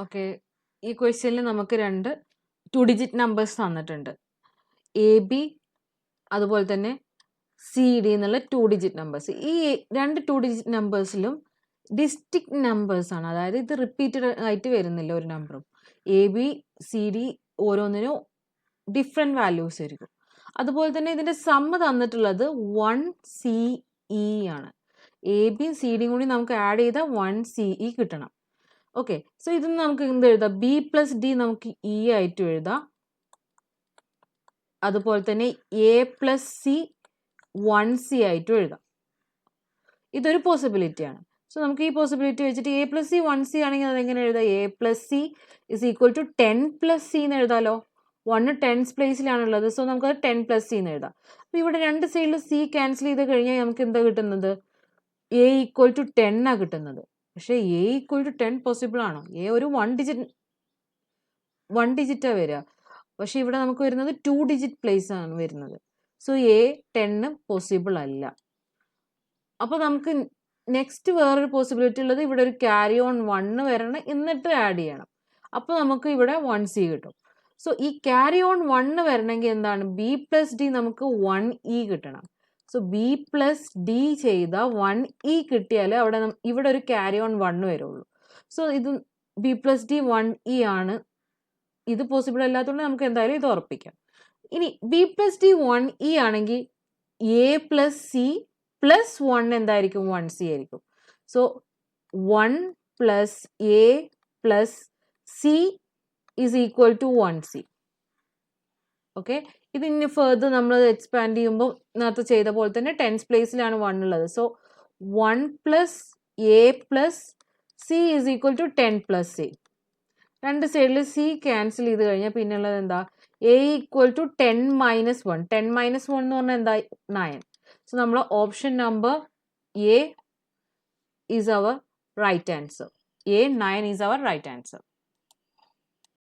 Okay, ഈ ക്വസ്റ്റ്യനിൽ നമുക്ക് 2 2 ഡിജിറ്റ് നമ്പേഴ്സ് തന്നിട്ടുണ്ട്. എ ബി അതുപോലെ തന്നെ സി ഡി എന്നുള്ള 2 ഡിജിറ്റ് നമ്പേഴ്സ്. ഈ 2 2 ഡിജിറ്റ് നമ്പേഴ്സിലും ഡിസ്റ്റിക്ട് നമ്പേഴ്സ് ആണ്. അതായത് ഇത് റിപ്പീറ്റഡ് ആയിട്ട് വരുന്നില്ല ഒരു നമ്പറും. എ ബി സി ഡി ഓരോന്നിനും ഡിഫറെൻറ്റ് വാല്യൂസ് ആയിരിക്കും. അതുപോലെ തന്നെ ഇതിൻ്റെ സമ്മ് തന്നിട്ടുള്ളത് 1CE ആണ്. എ ബിയും സി ഡിയും കൂടി നമുക്ക് ആഡ് ചെയ്താൽ 1CE കിട്ടണം. ഓക്കെ, സോ ഇത് നമുക്ക് എന്ത് എഴുതാം? ബി പ്ലസ് ഡി നമുക്ക് ഇ ആയിട്ട് എഴുതാം. അതുപോലെ തന്നെ എ പ്ലസ് സി 1C ആയിട്ടും എഴുതാം. ഇതൊരു പോസിബിലിറ്റിയാണ്. സോ നമുക്ക് ഈ പോസിബിലിറ്റി വെച്ചിട്ട് എ പ്ലസ് സി 1C ആണെങ്കിൽ അതെങ്ങനെ എഴുതാം? A plus C is equal to 10 plus C എന്ന് എഴുതാലോ. 1 10th പ്ലേസിലാണുള്ളത്. സോ നമുക്കത് 10 പ്ലസ് സി എന്ന് എഴുതാം. അപ്പോൾ ഇവിടെ രണ്ട് സൈഡിൽ സി ക്യാൻസൽ ചെയ്ത് കഴിഞ്ഞാൽ നമുക്ക് എന്താ കിട്ടുന്നത്? എ ഈക്വൽ ടു 10 ആണ് കിട്ടുന്നത്. പക്ഷേ എ ഈക്വൽ ടു 10 പോസിബിൾ ആണോ? എ ഒരു 1 ഡിജിറ്റാണ് വരിക. പക്ഷേ ഇവിടെ നമുക്ക് വരുന്നത് 2 ഡിജിറ്റ് പ്ലേസ് ആണ് വരുന്നത്. സോ എ 10 പോസിബിൾ അല്ല. അപ്പോൾ നമുക്ക് നെക്സ്റ്റ് വേറൊരു പോസിബിലിറ്റി ഉള്ളത് ഇവിടെ ഒരു ക്യാരി ഓൺ 1 വരണം, എന്നിട്ട് ആഡ് ചെയ്യണം. അപ്പോൾ നമുക്ക് ഇവിടെ 1C കിട്ടും. സോ ഈ ക്യാരി ഓൺ 1 വരണമെങ്കിൽ എന്താണ്? ബി പ്ലസ് ഡി നമുക്ക് 1E കിട്ടണം. സോ ബി പ്ലസ് ഡി ചെയ്ത 1E കിട്ടിയാൽ ഇവിടെ ഒരു ക്യാരി ഓൺ 1 വരുള്ളൂ. സോ ഇത് ബി പ്ലസ് ഡി 1E ആണ്. ഇത് പോസിബിൾ അല്ലാത്തതുകൊണ്ട് നമുക്ക് എന്തായാലും ഇത് ഉറപ്പിക്കാം. ഇനി ബി പ്ലസ് ഡി 1E ആണെങ്കിൽ എ പ്ലസ് സി പ്ലസ് 1 എന്തായിരിക്കും? 1C ആയിരിക്കും. So 1 plus A plus C is equal to 1C. Okay, ഇത് ഇനി ഫെർദർ നമ്മൾ എക്സ്പാൻഡ് ചെയ്യുമ്പോൾ നേരത്തെ ചെയ്ത പോലെ തന്നെ 10th പ്ലേസിലാണ് 1 ഉള്ളത്. So 1 plus A plus C is equal to 10 plus C. രണ്ട് സൈഡിൽ സി ക്യാൻസൽ ചെയ്ത് കഴിഞ്ഞാൽ പിന്നെ ഉള്ളത് എന്താ? A equal to 10 minus 1. 10 minus 1 എന്ന് പറഞ്ഞാൽ എന്താ? 9. സോ നമ്മൾ option number A is our right answer. A 9 is our right answer.